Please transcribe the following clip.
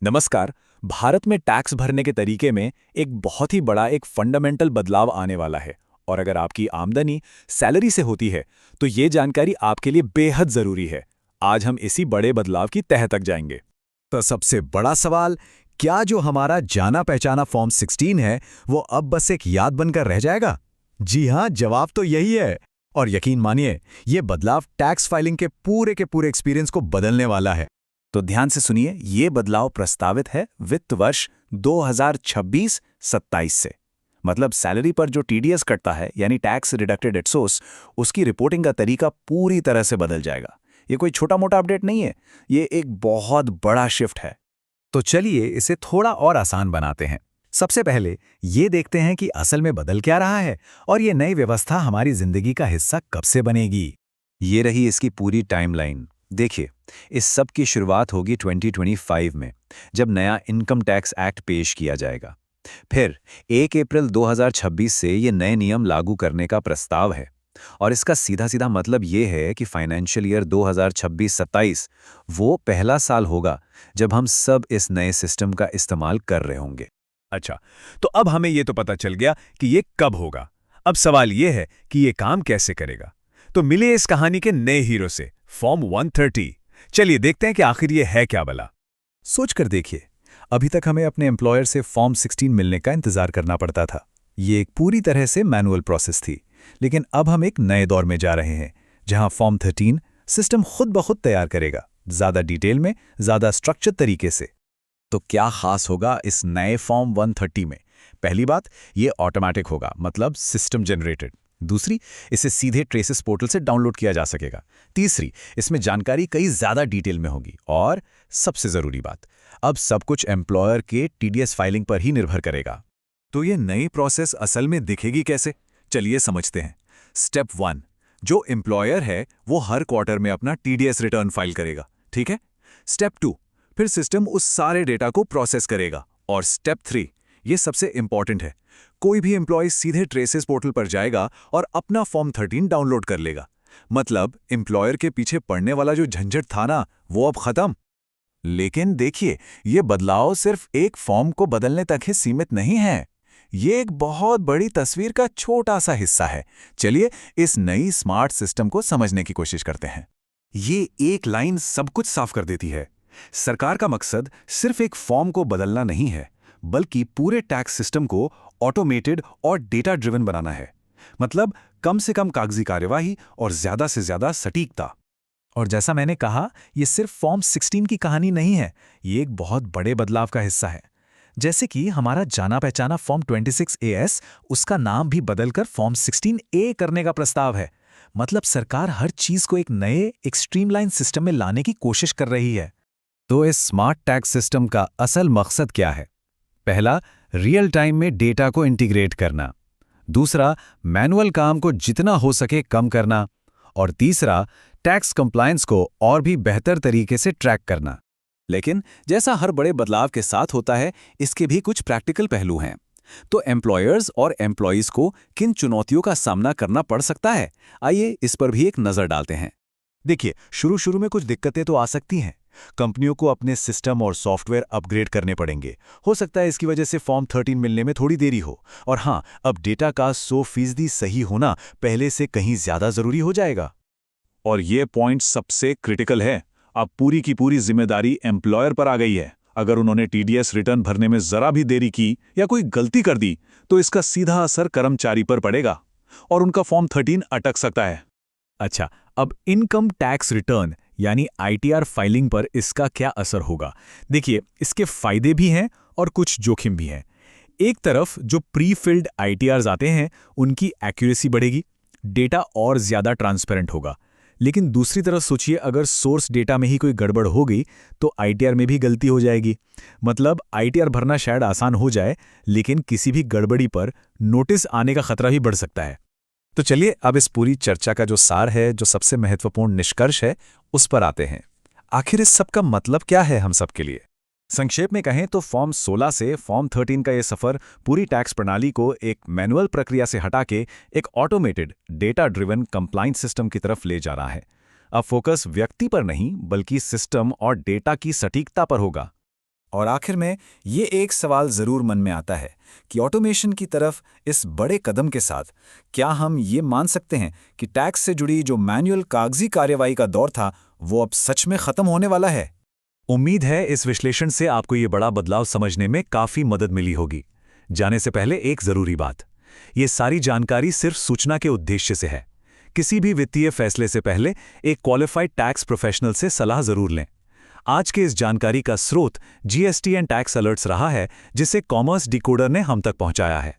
नमस्कार। भारत में टैक्स भरने के तरीके में एक बहुत ही बड़ा एक फंडामेंटल बदलाव आने वाला है। और अगर आपकी आमदनी सैलरी से होती है तो ये जानकारी आपके लिए बेहद जरूरी है। आज हम इसी बड़े बदलाव की तह तक जाएंगे। तो सबसे बड़ा सवाल, क्या जो हमारा जाना पहचाना फॉर्म 16 है वो अब बस एक याद बनकर रह जाएगा? जी हाँ, जवाब तो यही है। और यकीन मानिए, ये बदलाव टैक्स फाइलिंग के पूरे एक्सपीरियंस को बदलने वाला है। तो ध्यान से सुनिए, ये बदलाव प्रस्तावित है वित्त वर्ष 2026-27 से। मतलब सैलरी पर जो टीडीएस कटता है यानी टैक्स डिडक्टेड एट सोर्स, उसकी रिपोर्टिंग का तरीका पूरी तरह से बदल जाएगा। ये कोई छोटा मोटा अपडेट नहीं है, ये एक बहुत बड़ा शिफ्ट है। तो चलिए इसे थोड़ा और आसान बनाते हैं। सबसे पहले ये देखते हैं कि असल में बदल क्या रहा है और ये नई व्यवस्था हमारी जिंदगी का हिस्सा कब से बनेगी। ये रही इसकी पूरी टाइमलाइन। देखिए, इस सब की शुरुआत होगी 2025 में, जब नया इनकम टैक्स एक्ट पेश किया जाएगा। फिर 1 अप्रैल 2026 से ये नए नियम लागू करने का प्रस्ताव है। और इसका सीधा सीधा मतलब ये है कि फाइनेंशियल ईयर 2026-27 वो पहला साल होगा जब हम सब इस नए सिस्टम का इस्तेमाल कर रहे होंगे। अच्छा, तो अब हमें ये तो पता चल गया कि ये कब होगा। अब सवाल ये है कि ये काम कैसे करेगा। तो मिले इस कहानी के नए हीरो से, फॉर्म 130। चलिए देखते हैं कि आखिर ये है क्या भला। सोच कर देखिए, अभी तक हमें अपने एम्प्लॉयर से फॉर्म 16 मिलने का इंतजार करना पड़ता था। ये एक पूरी तरह से मैनुअल प्रोसेस थी। लेकिन अब हम एक नए दौर में जा रहे हैं, जहां फॉर्म 13 सिस्टम खुद ब खुद तैयार करेगा, ज्यादा डिटेल में, ज्यादा स्ट्रक्चर्ड तरीके से। तो क्या खास होगा इस नए फॉर्म 130 में? पहली बात, ये ऑटोमेटिक होगा, मतलब सिस्टम जनरेटेड। दूसरी, इसे सीधे ट्रेसेस पोर्टल से डाउनलोड किया जा सकेगा। तीसरी, इसमें जानकारी कई ज्यादा डिटेल में होगी। और सबसे जरूरी बात, अब सब कुछ एम्प्लॉयर के टीडीएस फाइलिंग पर ही निर्भर करेगा। तो ये नई प्रोसेस असल में दिखेगी कैसे? चलिए समझते हैं। स्टेप 1, जो एम्प्लॉयर है वो हर क्वार्टर में अपना टीडीएस रिटर्न फाइल करेगा, ठीक है? स्टेप 2, फिर सिस्टम उस सारे डेटा को प्रोसेस करेगा। और स्टेप 3, ये सबसे इंपॉर्टेंट है, कोई भी एम्प्लॉय सीधे ट्रेसेस पोर्टल पर जाएगा और अपना फॉर्म 13 डाउनलोड कर लेगा। मतलब एम्प्लॉयर के पीछे पड़ने वाला जो झंझट था ना, वो अब खत्म। लेकिन देखिए, ये बदलाव सिर्फ एक फॉर्म को बदलने तक ही सीमित नहीं है। ये एक बहुत बड़ी तस्वीर का छोटा सा हिस्सा है। चलिए इस नई स्मार्ट सिस्टम को समझने की कोशिश करते हैं। ये एक लाइन सब कुछ साफ कर देती है। सरकार का मकसद सिर्फ एक फॉर्म को बदलना नहीं है, बल्कि पूरे टैक्स सिस्टम को ऑटोमेटेड और डेटा ड्रिवन बनाना है। मतलब कम से कम कागजी कार्यवाही और ज्यादा से ज्यादा सटीकता। और जैसा मैंने कहा, ये सिर्फ फॉर्म 16 की कहानी नहीं है, ये एक बहुत बड़े बदलाव का हिस्सा है। जैसे कि हमारा जाना पहचाना फॉर्म 26AS, उसका नाम भी बदलकर फॉर्म 16A करने का प्रस्ताव है। मतलब सरकार हर चीज को एक नए, एक स्ट्रीमलाइन सिस्टम में लाने की कोशिश कर रही है। तो इस स्मार्ट टैक्स सिस्टम का असल मकसद क्या है? पहला, रियल टाइम में डेटा को इंटीग्रेट करना। दूसरा, मैनुअल काम को जितना हो सके कम करना। और तीसरा, टैक्स कंप्लायंस को और भी बेहतर तरीके से ट्रैक करना। लेकिन जैसा हर बड़े बदलाव के साथ होता है, इसके भी कुछ प्रैक्टिकल पहलू हैं। तो एम्प्लॉयर्स और एम्प्लॉयज को किन चुनौतियों का सामना करना पड़ सकता है, आइए इस पर भी एक नजर डालते हैं। देखिए, शुरू में कुछ दिक्कतें तो आ सकती हैं। कंपनियों को अपने सिस्टम और सॉफ्टवेयर अपग्रेड करने पड़ेंगे। हो सकता है इसकी वजह से फॉर्म 13 मिलने में थोड़ी देरी हो। और हाँ, अब डेटा का 100% सही होना पहले से कहीं ज्यादा जरूरी हो जाएगा। और ये पॉइंट सबसे क्रिटिकल है। अब पूरी की पूरी जिम्मेदारी एम्प्लॉयर पर आ गई है। अगर उन्होंने टीडीएस रिटर्न भरने में जरा भी देरी की या कोई गलती कर दी, तो इसका सीधा असर कर्मचारी पर पड़ेगा और उनका फॉर्म 13 अटक सकता है। अच्छा, अब इनकम टैक्स रिटर्न यानी आईटीआर फाइलिंग पर इसका क्या असर होगा? देखिए, इसके फायदे भी हैं और कुछ जोखिम भी हैं। एक तरफ जो प्री फिल्ड आईटीआर्स आते हैं, उनकी एक्यूरेसी बढ़ेगी, डेटा और ज्यादा ट्रांसपेरेंट होगा। लेकिन दूसरी तरफ सोचिए, अगर सोर्स डेटा में ही कोई गड़बड़ हो गई तो आईटीआर में भी गलती हो जाएगी। मतलब आईटीआर भरना शायद आसान हो जाए, लेकिन किसी भी गड़बड़ी पर नोटिस आने का खतरा भी बढ़ सकता है। तो चलिए अब इस पूरी चर्चा का जो सार है, जो सबसे महत्वपूर्ण निष्कर्ष है, उस पर आते हैं। आखिर इस सब का मतलब क्या है हम सब के लिए? संक्षेप में कहें तो फॉर्म 16 से फॉर्म 13 का ये सफर पूरी टैक्स प्रणाली को एक मैनुअल प्रक्रिया से हटा के एक automated, data driven compliance system की तरफ ले जा रहा है। अब फोकस व्यक्ति पर नहीं, बल्कि सिस्टम और डेटा की सटीकता पर होगा। और आखिर में ये एक सवाल ज़रूर मन में आता है कि ऑटोमेशन की तरफ इस बड़े कदम के साथ क्या हम ये मान सकते हैं कि टैक्स से जुड़ी जो मैनुअल कागजी कार्यवाही का दौर था वो अब सच में ख़त्म होने वाला है। उम्मीद है इस विश्लेषण से आपको ये बड़ा बदलाव समझने में काफ़ी मदद मिली होगी। जाने से पहले एक ज़रूरी बात, ये सारी जानकारी सिर्फ सूचना के उद्देश्य से है। किसी भी वित्तीय फैसले से पहले एक क्वालिफाइड टैक्स प्रोफेशनल से सलाह ज़रूर लें। आज के इस जानकारी का स्रोत जीएसटी एंड टैक्स अलर्ट्स रहा है, जिसे कॉमर्स डिकोडर ने हम तक पहुंचाया है।